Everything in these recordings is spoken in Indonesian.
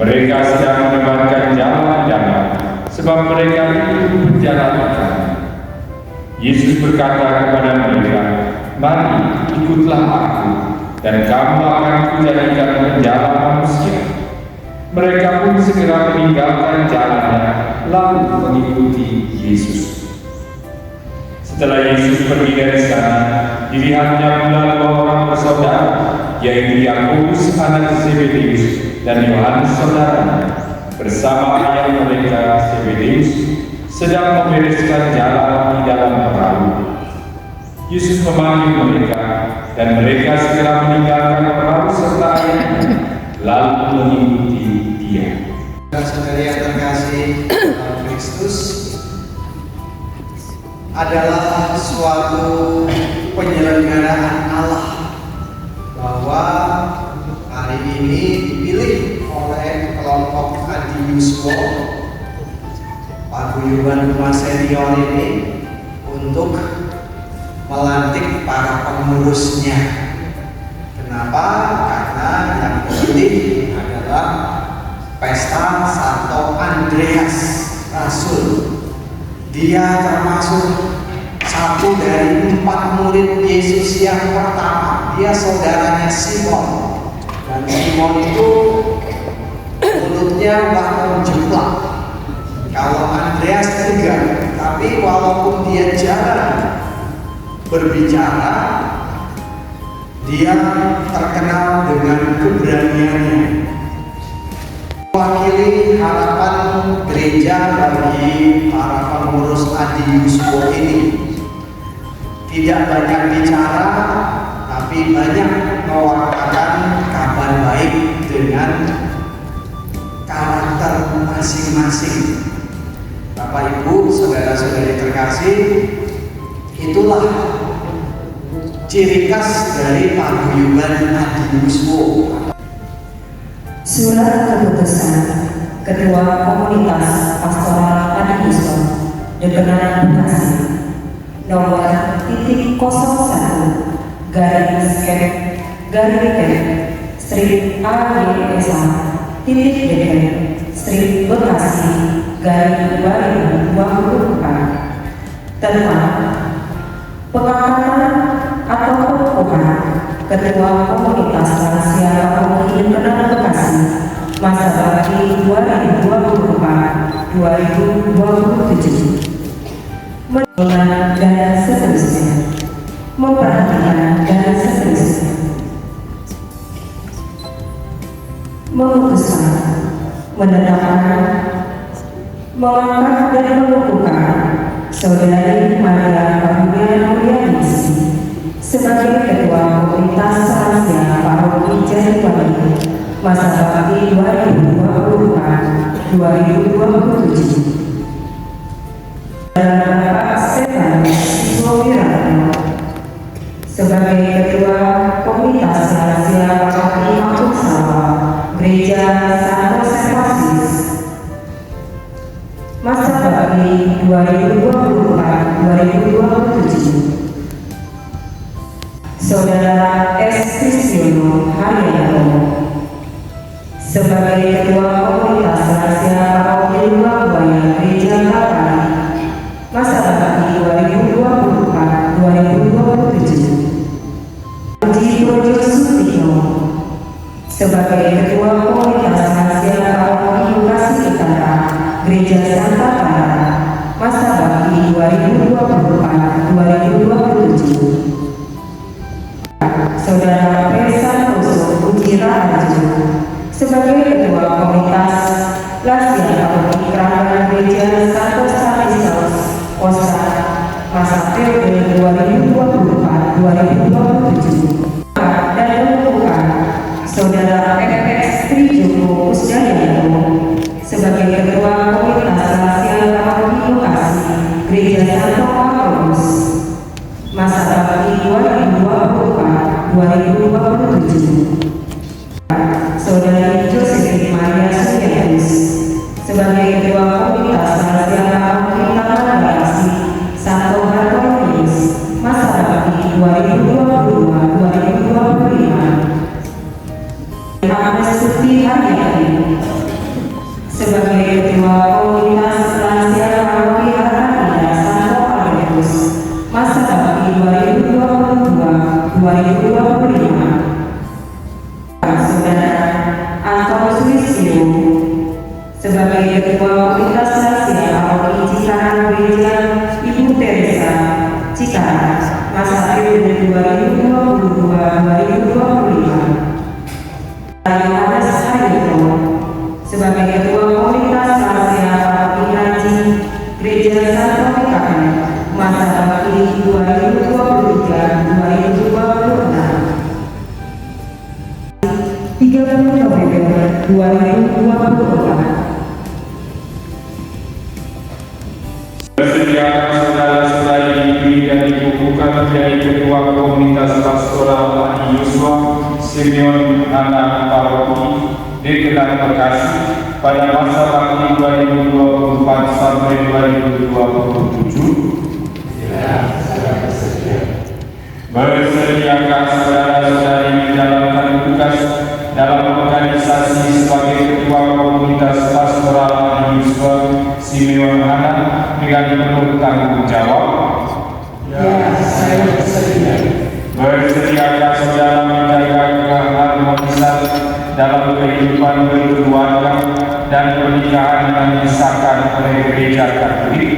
Mereka sedang menebarkan jalan-jalan, sebab mereka itu berjalan di kami. Yesus berkata kepada mereka, "Mari, ikutlah aku, dan kamu akan kujadikan penjala manusia." Mereka pun segera meninggalkan jalannya, lalu mengikuti Yesus. Setelah Yesus pergi dari sana, dilihatnya pula 2 orang bersaudara, yaitu Yakobus anak Zebedeus dan Yohanes saudaranya, bersama ayah mereka Zebedeus, sedang membereskan jalan di dalam perahu. Yesus memanggil mereka, dan mereka segera meninggalkan perahu serta ayahnya, lalu mengikuti Dia. Saudara yang terkasih dalam Kristus, adalah suatu penyelenggaraan Allah bahwa hari ini dipilih oleh kelompok Adiuswo, paguyuban rumah senior ini, untuk melantik para pengurusnya. Kenapa? Karena yang dipilih adalah Pesta Santo Andreas Rasul. Dia termasuk satu dari 4 murid Yesus yang pertama. Dia saudaranya Simon, dan Simon itu mulutnya bakal jeplak. Kalau Andreas tidak, tapi walaupun dia jarang berbicara, dia terkenal dengan keberaniannya. Mewakili harapan gereja bagi para pengurus Adiuswo ini. Tidak banyak bicara, tapi banyak mewartakan kabar baik dengan karakter masing-masing. Bapak Ibu, saudara-saudari terkasih, itulah ciri khas dari paguyuban Adiuswo. Surat keputusan Ketua Komunitas Pastoral Adiuswo Dekenan Bekasi nomor .01 garis strip AYSA DP strip Bekasi garis 2024 tentang pengangkatan atau pengukuhan Ketua Komunitas Lansia Pemudi Dekenan Bekasi masa bakti 2024-2027 menilai dan seterusnya, memperhatikan dan seterusnya, memutuskan, menetapkan, mengangkat dan mengukuhkan Saudari Maria Padulia Nurianisi sebagai Ketua Komunitas Lansia Paroki Jatiwangi masa bakti 2024-2027. Bapak Stefanus Siswawirano sebagai Ketua Komunitas Lansia Paroki Kampung Sawah Gereja Santo Servasis masa bakti 2024-2027. Saudara S. Kristiono Haryanto sebagai Ketua Komunitas Lansia Paroki Luangbuaya Gereja Kapari masa bakti 2024-2027. Puji Projo Sutino sebagai Ketua Komunitas Lansia Paroki Bekasi Utara Gereja Santa Clara masa bakti 2024-2027. Saudara Presa Roso Ujira Raju sebagai Ketua Komunitas Lansia Paroki Kerajaan Gereja Santo Stanislaus Oscar masa periode 2024-2027 dan mengukuhkan Saudara FX Trijoko Kusdayanto sebagai Ketua Komunitas Lansia Paroki Bekasi Gereja Santo Paulus masa bakti 2024-2027. Saudari Josephine Maria Sulianus sebagai Ketua Komunitas Lansia Paroki Taman Bekasi Santo Bartolomeus masa bakti 2022-2025. Agnes Suti Haryati Ketua Komunitas Rahasia Paroki Cikarang Gereja Ibu Teresa Cikarang masa periode 2022-2025. Yohanes Harito sebagai Ketua Komunitas Rahasia Paroki Haji Gereja Santo PKN masa bakti 2023-2026. 30 November 2024. Bersediakan saudara-saudari dipilih dan dikukuhkan menjadi Ketua Komunitas Pastoral Adi Yuswa Simeon Anak Paroki Deketan Bekasi pada masa bakti 2024 sampai 2027. Bersediakan saudara-saudari menjalankan tugas dalam organisasi sebagai Ketua Komunitas Pastoral Adi Yuswa Simeon Anak dengan penuh tanggung jawab. Ya, saya bersedia. Bersediakan saudara menjaga keharmonisan dalam kehidupan berkeluarga dan pernikahan yang disahkan oleh Gereja Katolik.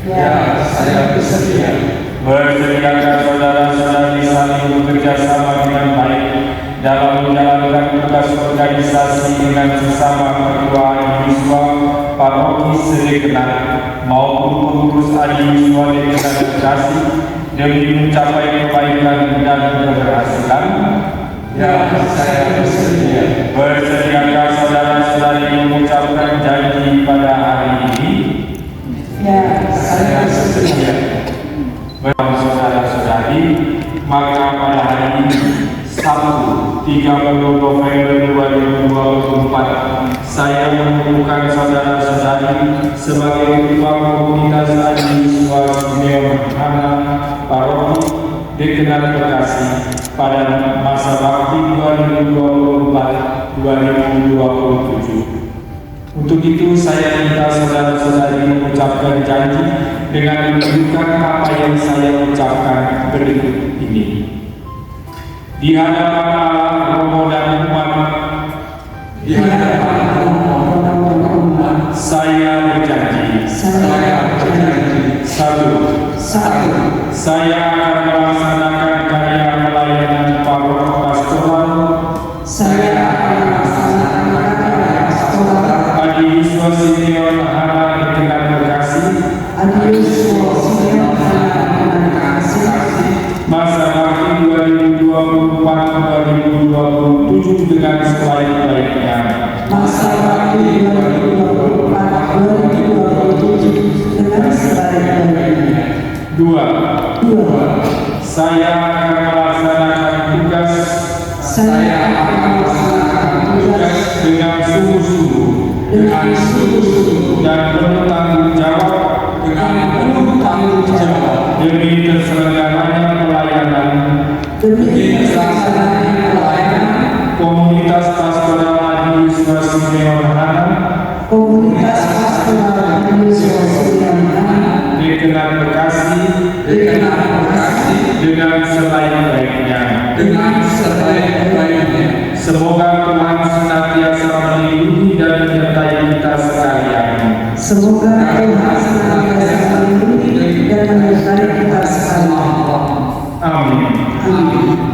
Ya, saya bersedia. Bersediakan saudara-saudari saling bekerja sama dengan baik dalam menjalankan tugas organisasi dengan sesama ketua Adi Yuswa Paroki Sedekenang maupun pengurus Adi Yuswa Deketan Bekasi demi mencapai kebaikan dan keberhasilan. Ya, saya bersedia. Bersediakan saudara-saudari mengucapkan janji pada hari ini. Ya, saya bersedia. Saudara-saudari, maka pada hari ini Sabtu 30 November 2024 saya mengukuhkan saudara-saudari sebagai Ketua Komunitas Adi Yuswa Simeon Anak Paroki Deketan Bekasi pada masa bakti 2024-2027. Untuk itu saya minta saudara-saudari mengucapkan janji dengan menunjukkan apa yang saya ucapkan berikut ini. Di hadapan Allah, Romo dan umat, saya berjanji. Satu, saya akan melaksanakan karya pelayanan paroki pastoral. Adi Yuswa Simeon Anak Deketan Bekasi. Masa bakti 2024-2027 dengan sebaik-baiknya. Dua, saya akan melaksanakan tugas dengan sungguh-sungguh dan penuh tanggung jawab demi terselenggaranya pelayanan Komunitas Pastoral Adi Yuswa Simeon Anak Deketan Bekasi dengan sebaik-baiknya. Semoga Tuhan senantiasa melindungi dan menyertai kita sekalian. Amin.